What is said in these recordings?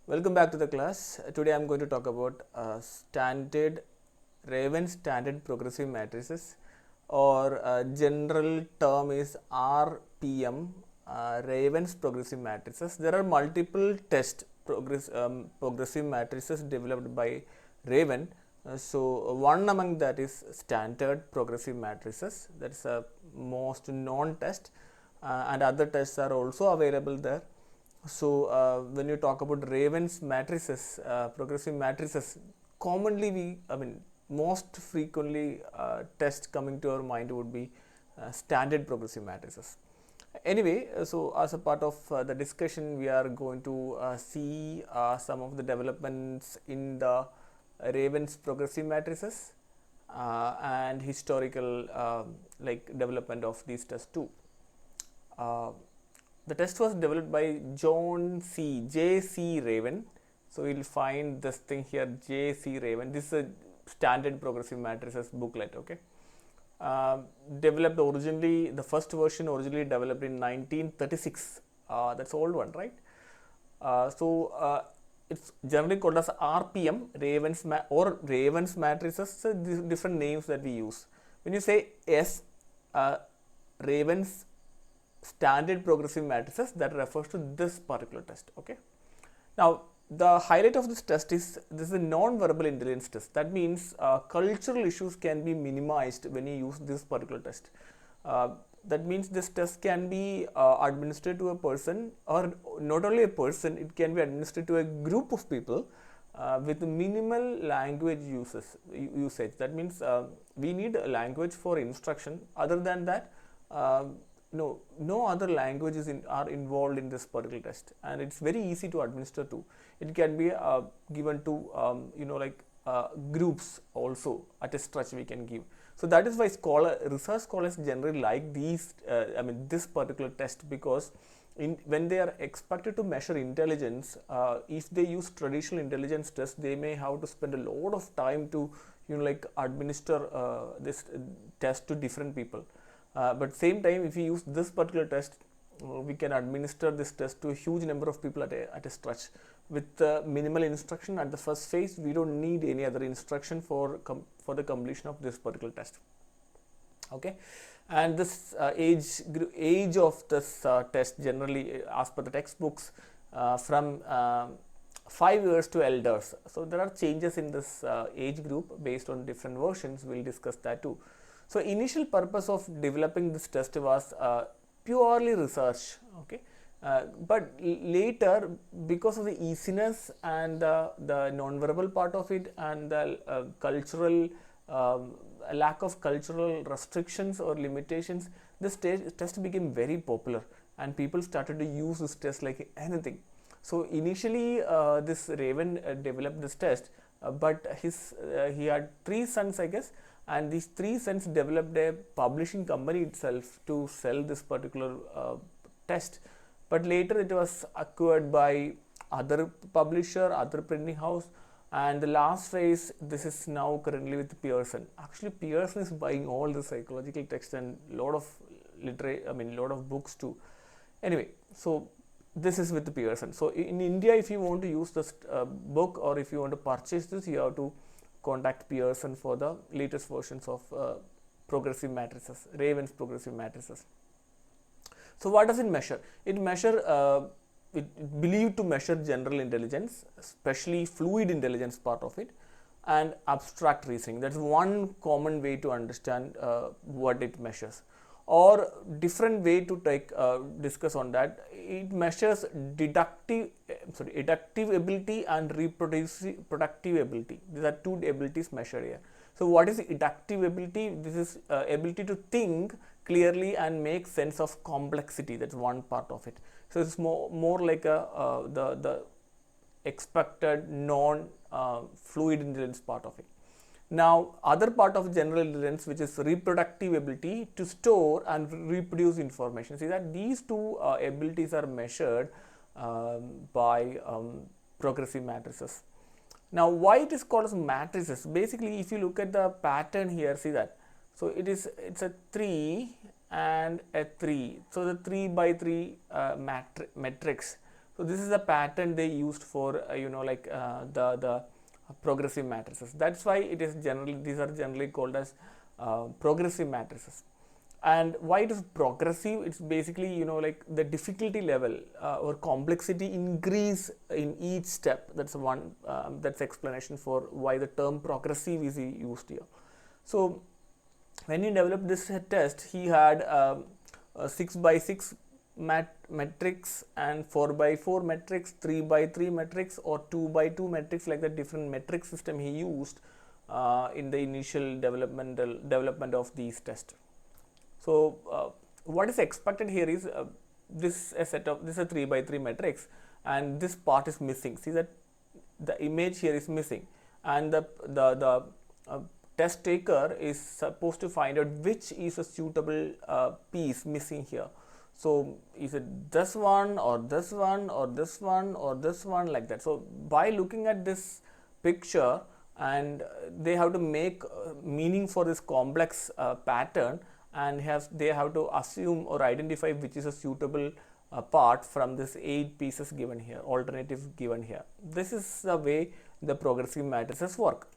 Welcome back to the class. Today I am going to talk about Raven standard progressive matrices, or general term is RPM, Raven's progressive matrices. There are multiple progressive matrices developed by Raven. So one among that is standard progressive matrices. That is a most known test, and other tests are also available there. So when you talk about Raven's matrices, progressive matrices, commonly most frequently test coming to our mind would be standard progressive matrices. Anyway, so as a part of the discussion, we are going to see some of the developments in the Raven's progressive matrices and historical development of these tests too. The test was developed by J.C. Raven. So we'll find this thing here, J.C. Raven. This is a standard progressive matrices booklet. Okay. Developed originally, the first version originally developed in 1936. That's old one, right? It's generally called as RPM, Raven's matrices. So these different names that we use. When you say S, Raven's standard progressive matrices, that refers to this particular test. Okay. Now the highlight of this test is this is a non-verbal intelligence test. That means cultural issues can be minimized when you use this particular test. That means this test can be administered to a person, or not only a person, it can be administered to a group of people with minimal language usage. That means we need a language for instruction. Other than that, no other languages are involved in this particular test, and it's very easy to administer to. It can be given to groups also at a stretch we can give. So that is why research scholars generally like this particular test, because when they are expected to measure intelligence, if they use traditional intelligence tests, they may have to spend a lot of time to administer this test to different people. But same time, if we use this particular test, we can administer this test to a huge number of people at a stretch with minimal instruction at the first phase. We don't need any other instruction for the completion of this particular test. Okay, and this age of this test generally, as per the textbooks, from 5 years to elders. So there are changes in this age group based on different versions. We'll discuss that too. So initial purpose of developing this test was purely research. Okay. But later, because of the easiness and the non-verbal part of it, and the cultural lack of cultural restrictions or limitations, this test became very popular, and people started to use this test like anything. So initially, this Raven developed this test, but he had 3 sons, I guess, and these 3 sons developed a publishing company itself to sell this particular test. But later it was acquired by other publisher, other printing house, and the last phase, this is now currently with Pearson. Actually, Pearson is buying all the psychological text and lot of books too. Anyway, so this is with Pearson. So in India, if you want to use this book, or if you want to purchase this, you have to contact Pearson for the latest versions of progressive matrices, Raven's progressive matrices. So what does it measure? It believed to measure general intelligence, especially fluid intelligence part of it, and abstract reasoning. That's one common way to understand what it measures. Or different way to discuss on that, it measures deductive ability and productive ability. These are 2 abilities measured here. So what is deductive ability? This is ability to think clearly and make sense of complexity. That's one part of it. So it's more like the expected non fluid intelligence part of it. Now, other part of general intelligence, which is reproductive ability to store and reproduce information. See that these 2 abilities are measured by progressive matrices. Now, why it is called as matrices? Basically, if you look at the pattern here, see that. So it's a 3 and a 3. So the 3 by 3 matrix So this is the pattern they used for the progressive matrices. That's why it is generally, these are generally called as progressive matrices. And why it is progressive? It's basically, like the difficulty level or complexity increase in each step. That's one, that's explanation for why the term progressive is used here. So when he developed this test, he had a 6 by 6 matrix and 4 by 4 matrix, 3 by 3 matrix, or 2 by 2 matrix, like the different metric system he used in the initial development of these tests. So what is expected here is this a set of, this is a 3 by 3 matrix, and this part is missing. See that the image here is missing, and the test taker is supposed to find out which is a suitable piece missing here. So is it this one or this one or this one or this one, like that. So by looking at this picture, and they have to make meaning for this complex pattern, and they have to assume or identify which is a suitable part from this 8 pieces given here, alternative given here. This is the way the progressive matrices work.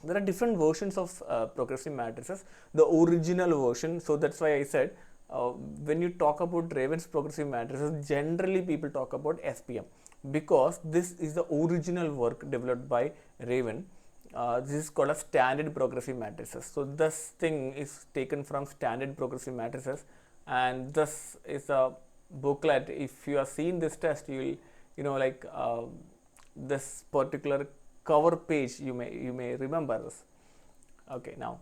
There are different versions of progressive matrices. The original version, so that's why I said when you talk about Raven's progressive matrices, generally people talk about SPM, because this is the original work developed by Raven. This is called a standard progressive matrices. So this thing is taken from standard progressive matrices, and this is a booklet. If you have seen this test, you will this particular cover page, you may remember this. Okay, now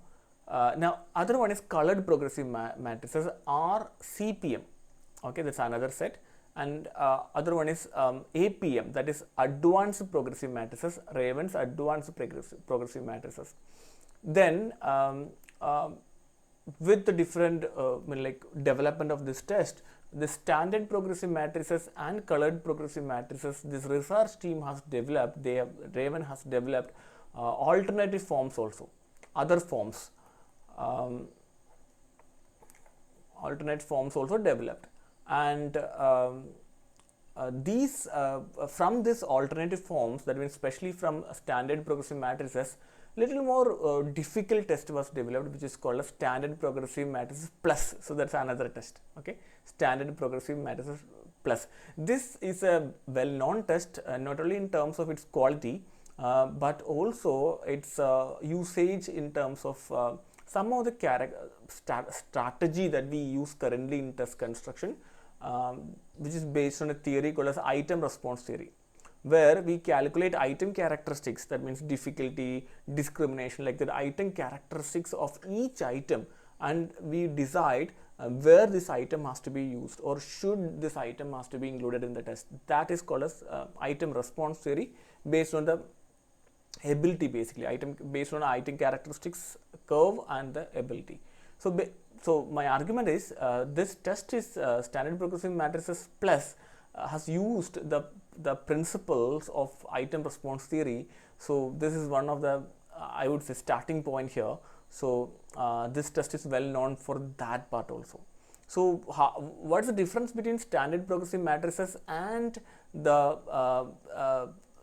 other one is colored progressive matrices, or CPM. Okay, that's another set. And other one is APM, that is advanced progressive matrices, Raven's advanced progressive matrices. Then with the different development of this test, the standard progressive matrices and colored progressive matrices, this research team has developed, Raven has developed alternative forms also, other forms, alternate forms also developed. And these from this alternative forms, that means especially from standard progressive matrices, little more difficult test was developed, which is called a standard progressive matrices plus. So that's another test. Okay, standard progressive matrices plus. This is a well-known test, not only in terms of its quality, but also its usage in terms of some of the strategy that we use currently in test construction, which is based on a theory called as item response theory, where we calculate item characteristics, that means difficulty, discrimination, like the item characteristics of each item, and we decide where this item has to be used, or should this item has to be included in the test. That is called as item response theory, based on the ability, basically based on item characteristics curve and the ability. So my argument is this test is standard progressive matrices plus has used the principles of item response theory. So this is one of the I would say starting point here. So this test is well known for that part also. So what's the difference between standard progressive matrices and the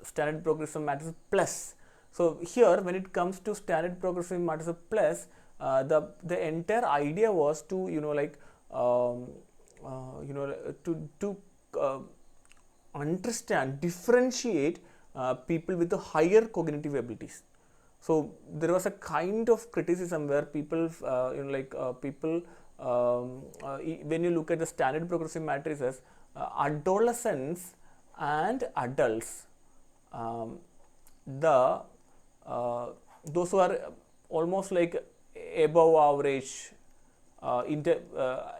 standard progressive matrices plus? So here, when it comes to standard progressive matrices plus, the entire idea was to understand, differentiate people with the higher cognitive abilities. So there was a kind of criticism where people when you look at the standard progressive matrices, adolescents and adults, those who are almost like above average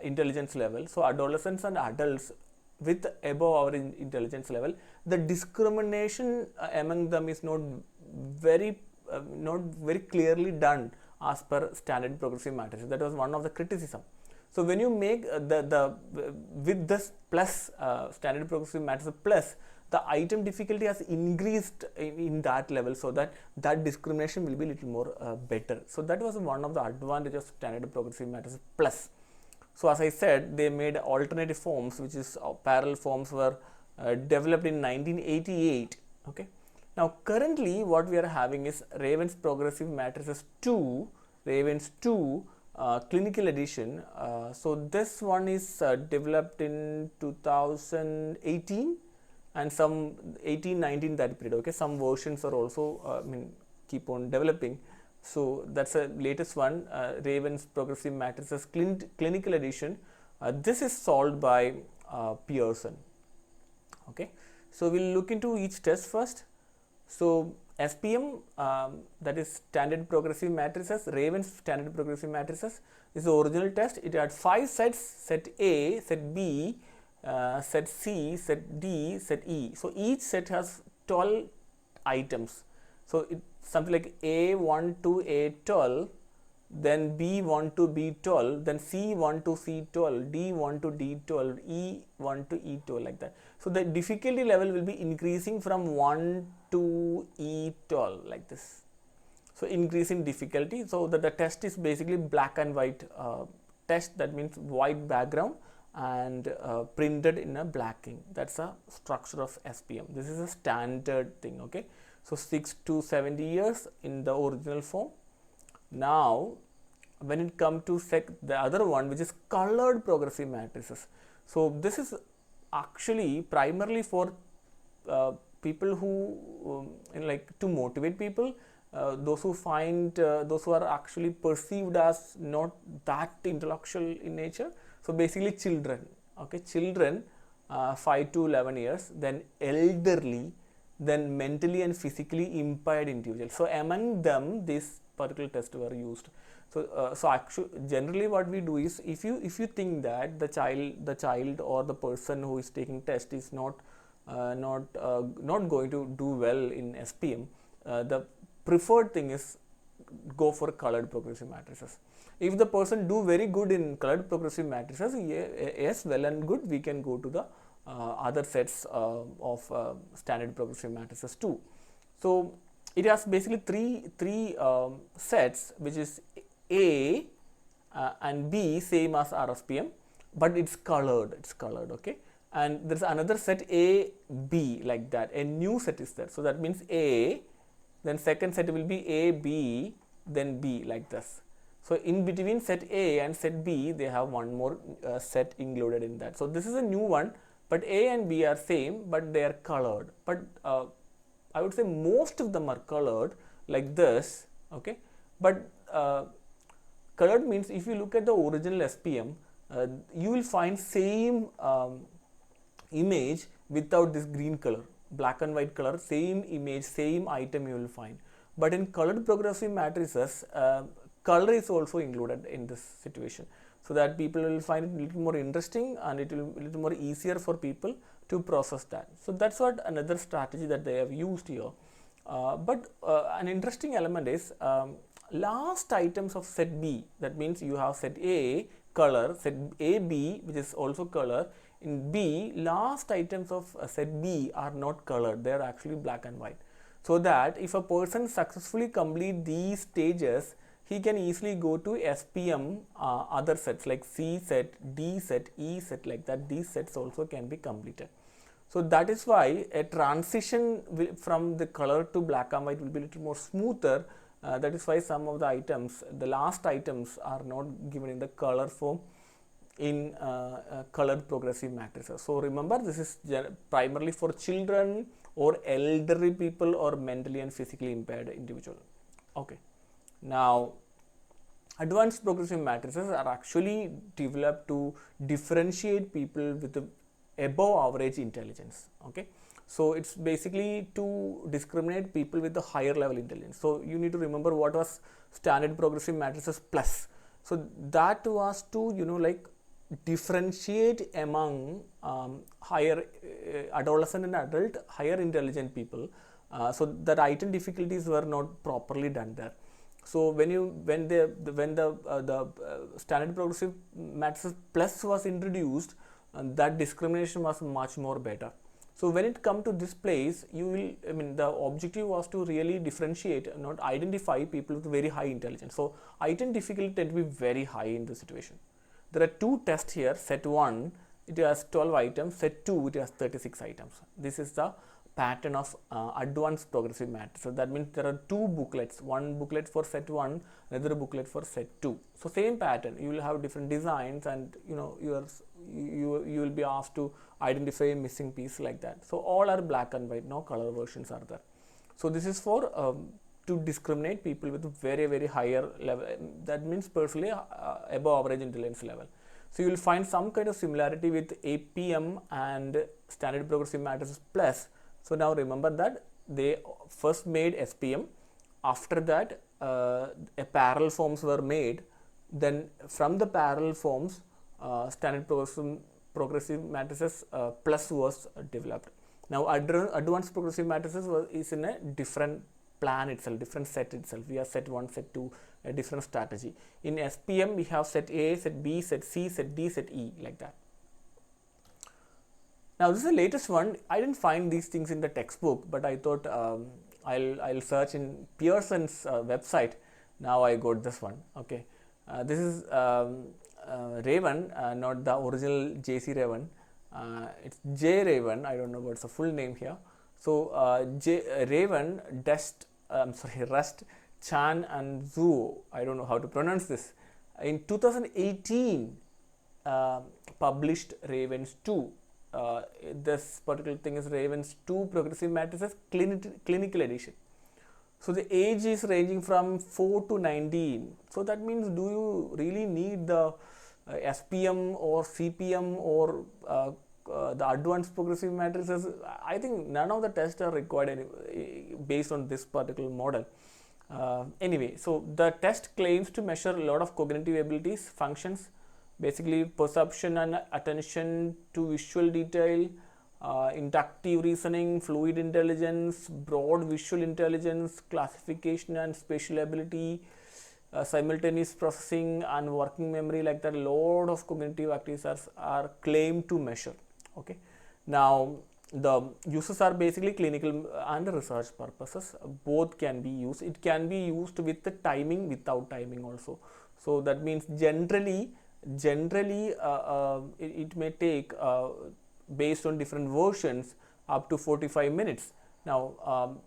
intelligence level, so adolescents and adults with above average intelligence level, the discrimination among them is not very clearly done as per standard progressive matrices. That was one of the criticism. So when you make with this plus standard progressive matrices plus, the item difficulty has increased in that level, so that discrimination will be little more better. So that was one of the advantages of standard progressive matrices plus. So as I said, they made alternative forms, which is parallel forms were developed in 1988. Okay. Now currently what we are having is Raven's Progressive Matrices 2, Ravens 2 clinical edition. So this one is developed in 2018 and some 18-19 that period. Okay, some versions are also keep on developing. So that's the latest one, Raven's Progressive Matrices clinical edition. This is solved by Pearson. Okay, so we'll look into each test first. So SPM, that is Standard Progressive Matrices, Raven's Standard Progressive Matrices, is the original test. It had 5 sets: set A, set B, set C, set D, set E. So each set has 12 items. So it's something like A1 to A12, then B1 to B12, then C1 to C12, D1 to D12, E1 to E12, like that. So the difficulty level will be increasing from 1 to E12, like this. So increasing difficulty. So that the test is basically black and white test, that means white background and printed in a black ink. That's a structure of SPM. This is a standard thing. Okay, so 6 to 70 years in the original form. Now when it comes to the other one, which is colored progressive matrices. So this is actually primarily for people who like to motivate people, those who find those who are actually perceived as not that intellectual in nature. So basically children, okay, children 5 to 11 years, then elderly, then mentally and physically impaired individuals. So among them this particular test were used. So so actually generally what we do is, if you think that the child or the person who is taking test is not going to do well in SPM, the preferred thing is go for colored progressive matrices. If the person do very good in colored progressive matrices, yes, well and good, we can go to the other sets of standard progressive matrices too. So it has basically three sets, which is A and B, same as RSPM, but it's colored. Okay, and there's another set A, B, like that. A new set is there. So that means A, then second set will be A, B, then B, like this. So in between set A and set B, they have one more set included in that. So this is a new one, but A and B are same, but they are colored. But I would say most of them are colored like this. Okay, but colored means if you look at the original SPM, you will find same image without this green color, black and white color, same image, same item you will find. But in colored progressive matrices, color is also included in this situation, so that people will find it a little more interesting and it will be a little more easier for people to process that. So that's what another strategy that they have used here. But an interesting element is last items of set B. That means you have set A color, set AB, which is also color. In B, last items of set B are not colored, they are actually black and white. So that if a person successfully complete these stages, he can easily go to SPM other sets like C set, D set, E set, like that. These sets also can be completed. So that is why a transition from the color to black and white will be a little more smoother. That is why some of the items, the last items, are not given in the color form in colored progressive matrices. So remember, this is primarily for children or elderly people or mentally and physically impaired individual. Okay. Now, advanced progressive matrices are actually developed to differentiate people with the above average intelligence. Okay, so it's basically to discriminate people with the higher level intelligence. So you need to remember what was standard progressive matrices plus. So that was to like differentiate among higher adolescent and adult higher intelligent people, so that item difficulties were not properly done there. So when the standard progressive matrices plus was introduced, that discrimination was much more better. So when it come to this place, you will, the objective was to really differentiate, not identify people with very high intelligence. So item difficulty tend to be very high in this situation. There are two tests here. Set 1 it has 12 items, set 2 it has 36 items. This is the pattern of advanced progressive matrix. So that means there are two booklets, one booklet for set 1, another booklet for set 2. So same pattern, you will have different designs, and you will be asked to identify a missing piece like that. So all are black and white, no color versions are there. So this is for to discriminate people with very higher level, that means personally above average intelligence level. So you will find some kind of similarity with APM and standard progressive matrices plus. So now remember that they first made SPM, after that a parallel forms were made, then from the parallel forms standard progressive matrices plus was developed. Now advanced progressive matrices is in a different plan itself, different set itself. We have set 1, set 2, a different strategy. In SPM we have set A, set B, set C, set D, set E, like that. Now this is the latest one. I didn't find these things in the textbook, but I thought I'll search in Pearson's website. Now I got this one. Okay, this is Raven, not the original JC Raven. It's J Raven. I don't know what's the full name here. So Raven, Rust, Chan and Zhu. I don't know how to pronounce this. In 2018, published Ravens 2. This particular thing is Ravens 2 Progressive Matrices Clinical Edition. So the age is ranging from 4 to 19. So that means, do you really need the SPM or CPM or the advanced progressive matrices? I think none of the tests are required based on this particular model. Anyway, so the test claims to measure a lot of cognitive abilities, functions, basically perception and attention to visual detail, inductive reasoning, fluid intelligence, broad visual intelligence, classification and spatial ability, simultaneous processing and working memory, like that. A lot of cognitive activities are claimed to measure. Okay, now the uses are basically clinical and research purposes. Both can be used. It can be used with the timing, without timing also. So that means generally it may take based on different versions up to 45 minutes. Now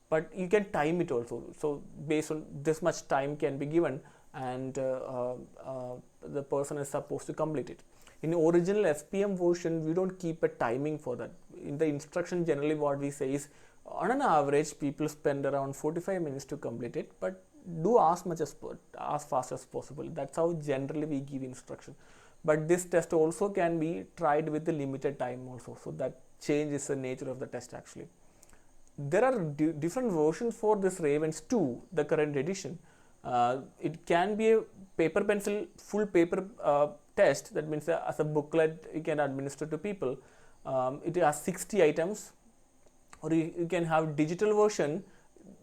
but you can time it also. So based on this much time can be given, and the person is supposed to complete it. In original SPM version, we don't keep a timing for that. In the instruction, generally what we say is, on an average, people spend around 45 minutes to complete it, but do as fast as possible. That's how generally we give instruction. But this test also can be tried with the limited time also. So that changes the nature of the test actually. There are different versions for this Ravens 2, the current edition. It can be a paper pencil full paper test. That means as a booklet you can administer to people. It has 60 items, or you can have digital version.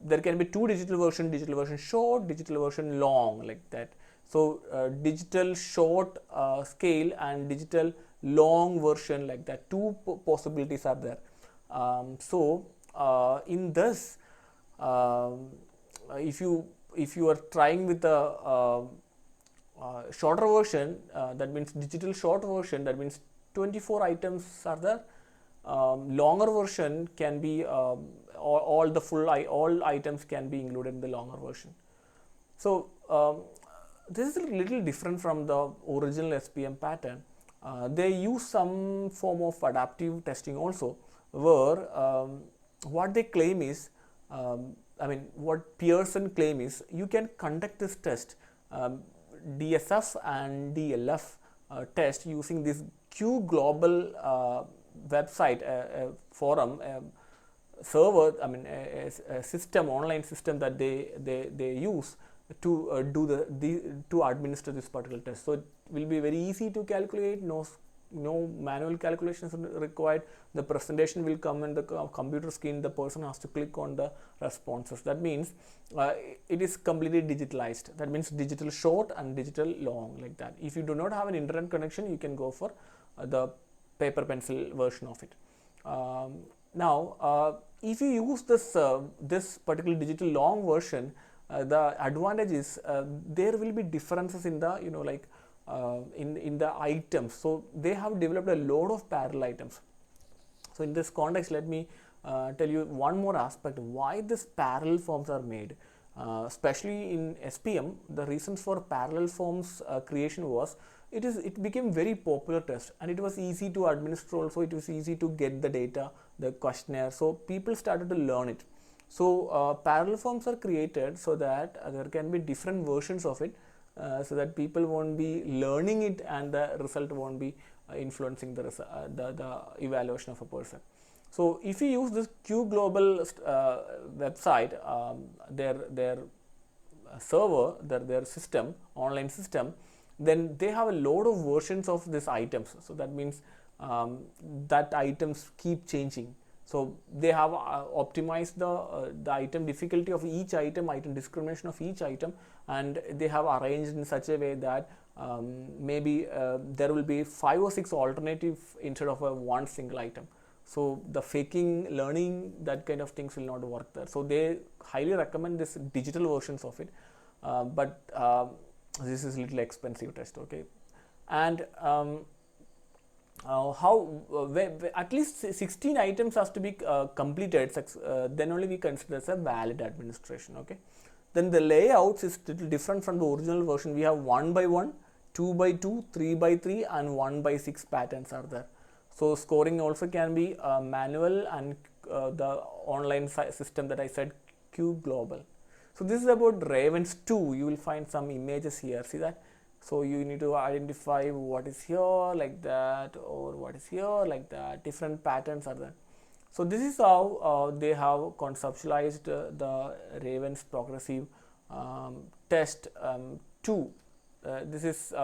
There can be two digital version short, digital version long, like that. So digital short scale and digital long version, like that. Two possibilities are there. In this, if you are trying with a shorter version, that means digital short version, that means 24 items are there. Longer version can be all items can be included in the longer version. So this is a little different from the original SPM pattern. They use some form of adaptive testing also, where what they claim is, what Pearson claim is, you can conduct this test, DSF and DLF test, using this Q Global website, forum, server, a system, online system that they use to to administer this particular test. So it will be very easy to calculate. No manual calculations required. The presentation will come in the computer screen. The person has to click on the responses. That means it is completely digitalized. That means digital short and digital long, like that. If you do not have an internet connection, you can go for the paper pencil version of it. Now if you use this particular digital long version, the advantage is there will be differences in the in the items. So they have developed a lot of parallel items. So in this context, let me tell you one more aspect why these parallel forms are made. Especially in SPM, the reasons for parallel forms creation was it became very popular test, and it was easy to administer also. It was easy to get the data, the questionnaire, so people started to learn it. So parallel forms are created so that there can be different versions of it, so that people won't be learning it and the result won't be influencing the evaluation of a person. So if you use this Q Global website, their server, their system, online system, then they have a lot of versions of these items. So that means that items keep changing. So they have optimized the item difficulty of each item discrimination of each item, and they have arranged in such a way that maybe there will be 5 or 6 alternatives instead of one single item. So the faking learning, that kind of things will not work there. So they highly recommend this digital versions of it, but this is little expensive test, okay. And at least 16 items has to be completed, then only we consider as a valid administration, okay. Then the layouts is little different from the original version. We have 1 by 1, 2 by 2, 3 by 3 and 1 by 6 patterns are there. So scoring also can be manual, and the online system that I said, Q Global. So this is about Ravens 2. You will find some images here. See that? So you need to identify what is here like that, or what is here like that. Different patterns are there. So this is how they have conceptualized the Ravens progressive test 2. This is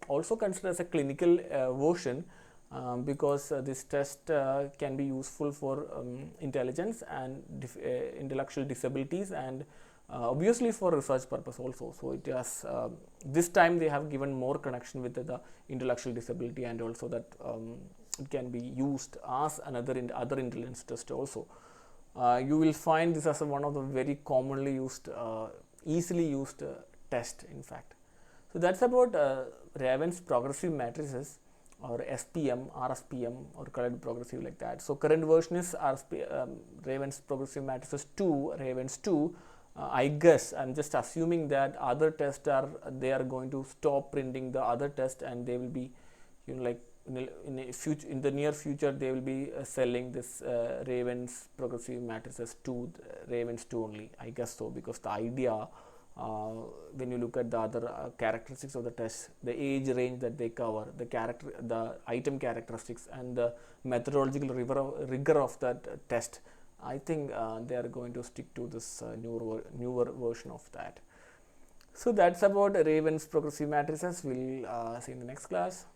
also considered as a clinical version, because this test can be useful for intelligence and intellectual disabilities, and obviously for research purpose also. So it has this time they have given more connection with the intellectual disability, and also that it can be used as another other intelligence test also. You will find this as one of the very commonly used, easily used test in fact. So that's about Raven's progressive matrices, or SPM, RSPM, or colored progressive like that. So current version is Raven's progressive matrices 2, Ravens 2. I guess I'm just assuming that other tests they are going to stop printing the other test, and they will be, like in the near future they will be selling this Ravens progressive matrices 2, Ravens 2 only. I guess so, because the idea, when you look at the other characteristics of the test, the age range that they cover, the item characteristics, and the methodological rigor of that test, I think they are going to stick to this newer version of that. So that's about Ravens progressive matrices. We'll see in the next class.